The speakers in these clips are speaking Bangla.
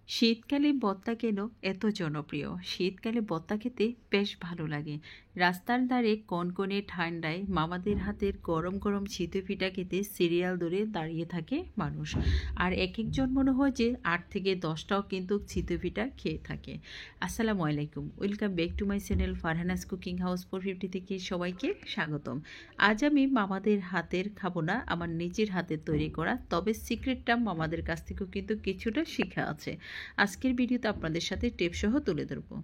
শীতকালে ভর্তা কেন এত জনপ্রিয়? শীতকালে ভর্তা খেতে বেশ ভালো লাগে। রাস্তার ধারে কনকনে ঠান্ডায় মামাদের হাতের গরম গরম চিতই পিঠা খেতে সিরিয়াল ধরে দাঁড়িয়ে থাকে মানুষ। আর একেকজন মনে হয় যে ৮ থেকে ১০ টাও কিন্তু চিতই পিঠা খেয়ে থাকে। আসসালামু আলাইকুম। Welcome back to my channel Farhana's cooking house 450 থেকে সবাইকে স্বাগতম। আজ আমি মামাদের হাতের খাবো না, আমার নিজের হাতের তৈরি করা। তবে সিক্রেটটা মামাদের কাছ থেকেও কিন্তু কিছুটা শিখা আছে। আজকের ভিডিওতে আপনাদের সাথে টিপস সহ তুলে ধরবো।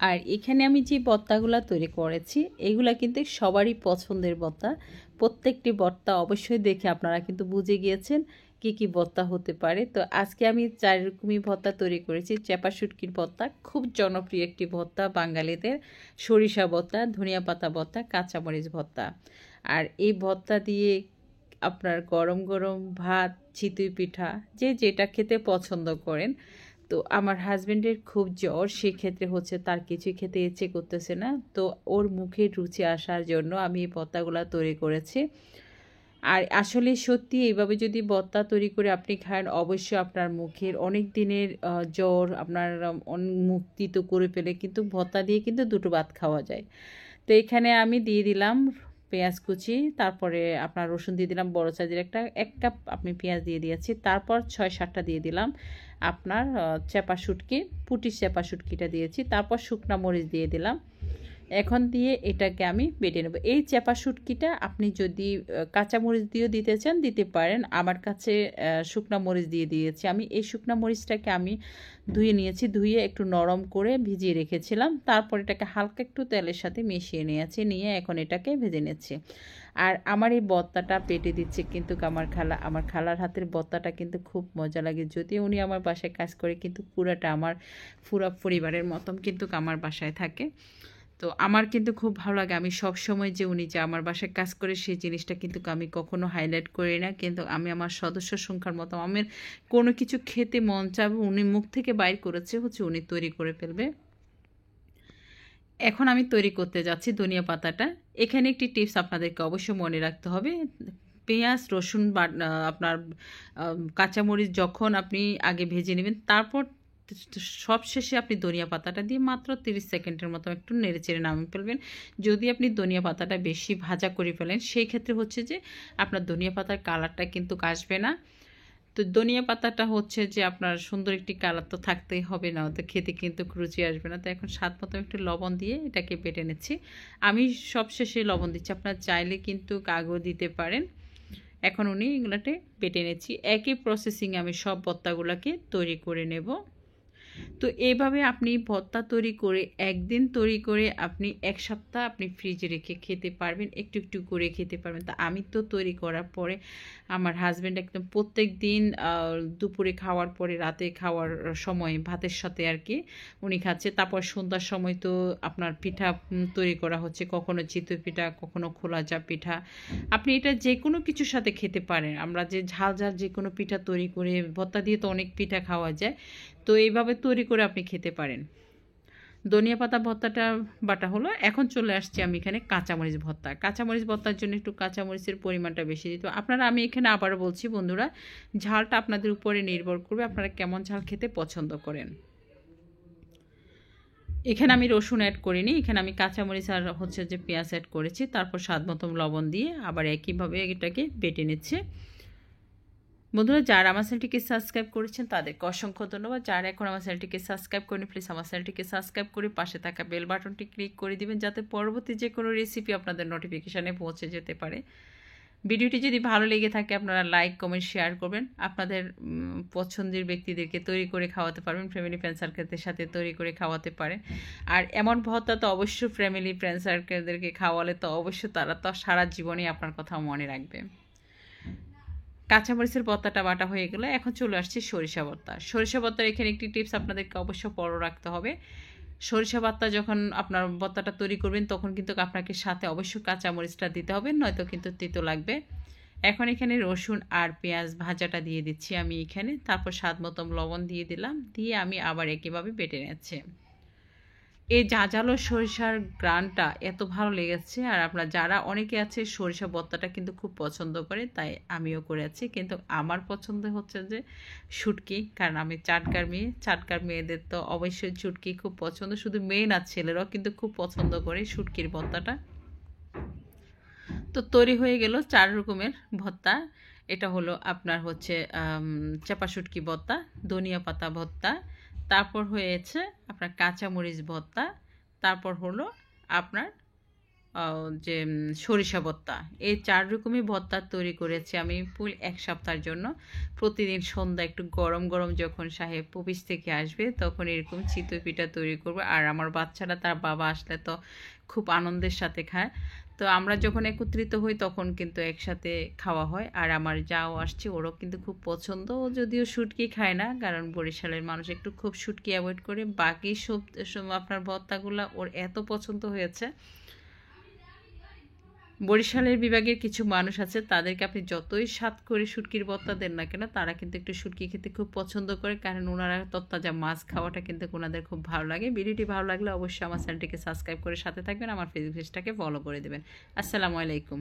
আর এখানে আমি যে ভর্তাগুলো তৈরি করেছি এগুলা কিন্তু সবারই পছন্দের ভর্তা। প্রত্যেকটি ভর্তা অবশ্যই দেখে আপনারা কিন্তু বুঝে গিয়েছেন কি কি ভর্তা হতে পারে। তো আজকে আমি 4 রকমই ভর্তা তৈরি করেছি। চেপা শুটকির ভর্তা খুব জনপ্রিয় একটি ভর্তা বাঙালিদের, সরিষা ভর্তা, ধনিয়া পাতা ভর্তা, কাঁচামরিচ ভর্তা। আর এই ভর্তা দিয়ে আপনার গরম গরম ভাত, চিতই পিঠা, যে যেটা খেতে পছন্দ করেন। তো আমার হাজব্যান্ডের খুব জ্বর, সেক্ষেত্রে হচ্ছে তার কিছুই খেতে ইচ্ছে করতেছে না। তো ওর মুখে রুচি আসার জন্য আমি এই ভর্তাগুলো তৈরি করেছি। আর আসলে সত্যি এইভাবে যদি ভর্তা তৈরি করে আপনি খান, অবশ্যই আপনার মুখের অনেক দিনের জ্বর আপনার মুক্তি তো করে ফেলে। কিন্তু ভর্তা দিয়ে কিন্তু দুটো ভাত খাওয়া যায়। তো এখানে আমি দিয়ে দিলাম পেঁয়াজ কুচি, তারপরে আপনার রসুন দিয়ে দিলাম বড় সাইজের এক কাপ আমি পেঁয়াজ দিয়ে দিয়েছি। তারপর ৬-৭টা দিয়ে দিলাম আপনার চেপা শুটকি, পুঁটি চেপা শুটকিটা দিয়েছি। তারপর শুকনা মরিচ দিয়ে দিলাম। এখন দিয়ে এটাকে আমি বেটে নেব। এই চেপা শুটকিটা আপনি যদি কাঁচা মরিচ দিয়েও দিতে চান দিতে পারেন। আমার কাছে শুকনা মরিচ দিয়ে দিয়েছি। আমি এই শুকনা মরিচটাকে আমি ধুয়ে নিয়েছি, ধুয়ে একটু নরম করে ভিজিয়ে রেখেছিলাম। তারপর এটাকে হালকা একটু তেলের সাথে মিশিয়ে নিয়েছি, নিয়ে এখন এটাকে ভেজে নিচ্ছি। আর আমার এই ভর্তাটা পেটে দিচ্ছে কিন্তু আমার খালার হাতের ভর্তাটা কিন্তু খুব মজা লাগে। যদিও উনি আমার বাসায় কাজ করে, কিন্তু পুরাটা আমার পুরা পরিবারের মতন কিন্তু আমার বাসায় থাকে। তো আমার কিন্তু খুব ভালো লাগে। আমি সব সময় যে উনি যে আমার বাসায় কাজ করে সেই জিনিসটা কিন্তু আমি কখনো হাইলাইট করি না। কিন্তু আমি আমার সদস্য সংখ্যার মতো আমার কোনো কিছু খেতে মন চাবে উনি মুখ থেকে বাইর করেছে হচ্ছে উনি তৈরি করে ফেলবে। এখন আমি তৈরি করতে যাচ্ছি ধনিয়া পাতাটা। এখানে একটি টিপস আপনাদেরকে অবশ্যই মনে রাখতে হবে। পেঁয়াজ, রসুন আপনার কাঁচামরিচ যখন আপনি আগে ভেজে নেবেন, তারপর সবশেষে আপনি ধনিয়া পাতাটা দিয়ে মাত্র 30 সেকেন্ডের মতো একটু নেড়েচেড়ে নামিয়ে ফেলবেন। যদি আপনি ধনিয়া পাতাটা বেশি ভাজা করে ফেলেন, সেই ক্ষেত্রে হচ্ছে যে আপনার ধনিয়া পাতার কালারটা কিন্তু আসবে না। তো ধনিয়া পাতাটা হচ্ছে যে আপনার সুন্দর একটি কালার তো থাকতেই হবে, না তো খেতে কিন্তু রুচি আসবে না। তো এখন স্বাদ মতো একটু লবণ দিয়ে এটাকে বেটে নিচ্ছি। আমি সবশেষে লবণ দিচ্ছি, আপনার চাইলে কিন্তু কাগজ দিতে পারেন। এখন উনি এগুলাতে বেটে নিচ্ছি। একই প্রসেসিংয়ে আমি সব ভর্তাগুলোকে তৈরি করে নেব। তো এইভাবে আপনি ভর্তা তৈরি করে একদিন তৈরি করে আপনি ১ সপ্তাহ আপনি ফ্রিজে রেখে খেতে পারবেন, একটু একটু করে খেতে পারবেন। তা আমি তো তৈরি করার পরে আমার হাজব্যান্ড একদম প্রত্যেক দিন দুপুরে খাওয়ার পরে রাতে খাওয়ার সময় ভাতের সাথে আর কি উনি খাচ্ছে। তারপর সন্ধ্যার সময় তো আপনার পিঠা তৈরি করা হচ্ছে, কখনো চিতই পিঠা, কখনো খোলা চাপ পিঠা। আপনি এটা যে কোনো কিছুর সাথে খেতে পারেন। আমরা যে ঝাল ঝাল যে কোনো পিঠা তৈরি করে, ভর্তা দিয়ে তো অনেক পিঠা খাওয়া যায়। তো এইভাবে তৈরি করে আপনি খেতে পারেন। ধনিয়া পাতা ভর্তাটা বাটা হলো। এখন চলে আসছি আমি এখানে কাঁচামরিচ ভর্তা। কাঁচামরিচ ভর্তার জন্য একটু কাঁচামরিচের পরিমাণটা বেশি দিতে আপনারা, আমি এখানে আবারও বলছি বন্ধুরা, ঝালটা আপনাদের উপরে নির্ভর করবে আপনারা কেমন ঝাল খেতে পছন্দ করেন। এখানে আমি রসুন অ্যাড করিনি, এখানে আমি কাঁচামরিচ আর হচ্ছে যে পেঁয়াজ অ্যাড করেছি। তারপর স্বাদ মতো লবণ দিয়ে আবার একইভাবে এটাকে বেটে নিচ্ছে। বন্ধুরা, যারা আমার চ্যানেলটিকে সাবস্ক্রাইব করেছেন তাদেরকে অসংখ্য ধন্যবাদ। যারা এখন আমার চ্যানেলটিকে সাবস্ক্রাইব করেন, প্লিজ আমার চ্যানেলটিকে সাবস্ক্রাইব করে পাশে থাকা বেল বাটনটি ক্লিক করে দিবেন, যাতে পরবর্তী যে কোনো রেসিপি আপনাদের নোটিফিকেশানে পৌঁছে যেতে পারে। ভিডিওটি যদি ভালো লেগে থাকে আপনারা লাইক, কমেন্ট, শেয়ার করবেন। আপনাদের পছন্দের ব্যক্তিদেরকে তৈরি করে খাওয়াতে পারবেন, ফ্যামিলি ফ্রেন্ড সার্কেলদের সাথে তৈরি করে খাওয়াতে পারেন। আর এমন ভর্তা তো অবশ্যই ফ্যামিলি ফ্রেন্ড সার্কেলদেরকে খাওয়ালে তো অবশ্যই তারা তো সারা জীবনই আপনার কথা মনে রাখবে। কাঁচামরিচের ভর্তাটা বাটা হয়ে গেলে এখন চলে আসছে সরিষা ভর্তা। সরিষা ভর্তার এখানে একটি টিপস আপনাদেরকে অবশ্য ফলো রাখতে হবে। সরিষা ভর্তা যখন আপনার ভর্তাটা তৈরি করবেন তখন কিন্তু আপনাকে সাথে অবশ্যই কাঁচামরিচটা দিতে হবে, নয়তো কিন্তু তিতো লাগবে। এখন এখানে রসুন আর পেঁয়াজ ভাজাটা দিয়ে দিচ্ছি আমি এখানে। তারপর স্বাদ মতো লবণ দিয়ে দিলাম, দিয়ে আমি আবার একইভাবে বেটে নিচ্ছি। এই ঝাঁঝালো সরিষার গ্রানটা এত ভালো লেগেছে। আর আপনার যারা অনেকে আছে সরিষা ভর্তাটা কিন্তু খুব পছন্দ করে, তাই আমিও করেছি। কিন্তু আমার পছন্দ হচ্ছে যে শুটকি, কারণ আমি চাটকার মেয়ে। চাটকার মেয়েদের তো অবশ্যই শুটকি খুব পছন্দ, শুধু মেয়ে না ছেলেরাও কিন্তু খুব পছন্দ করে শুটকির ভর্তাটা। তো তৈরি হয়ে গেল ৪ রকমের ভর্তা। এটা হলো আপনার হচ্ছে চাপা শুটকি ভর্তা, ধনিয়া পাতা ভর্তা, তারপর হয়েছে আপনার কাঁচামরিচ ভর্তা, তারপর হলো আপনার যে সরিষা ভর্তা। এই ৪ রকমই ভর্তা তৈরি করেছি আমি ফুল ১ সপ্তাহের জন্য। প্রতিদিন সন্ধ্যা একটু গরম, গরম যখন সাহেব অফিস থেকে আসবে তখন এরকম চিতই পিঠা তৈরি করব। আর আমার বাচ্চারা তার বাবা আসলে তো খুব আনন্দের সাথে খায়। তো আমরা যখন একত্রিত হই তখন কিন্তু একসাথে খাওয়া হয়। আর আমার যাও আসছে ওরও কিন্তু খুব পছন্দ। ও যদিও শুটকি খায় না, কারণ বরিশালের মানুষ একটু খুব শুটকি অ্যাভয়েড করে। বাকি সব আপনার ভর্তাগুলা ওর এত পছন্দ হয়েছে। বরিশালের বিভাগের কিছু মানুষ আছে, তাদেরকে আপনি যতই স্বাদ করে শুটকির ভর্তা দেন না কেন, তারা কিন্তু একটু শুটকি খেতে খুব পছন্দ করে, কারণ ওনারা তরতাজা মাছ খাওয়াটা কিন্তু ওনাদের খুব ভালো লাগে। ভিডিওটি ভালো লাগলে অবশ্যই আমার চ্যানেলটিকে সাবস্ক্রাইব করে সাথে থাকবেন, আমার ফেসবুক পেজটাকে ফলো করে দেবেন। আসসালামু আলাইকুম।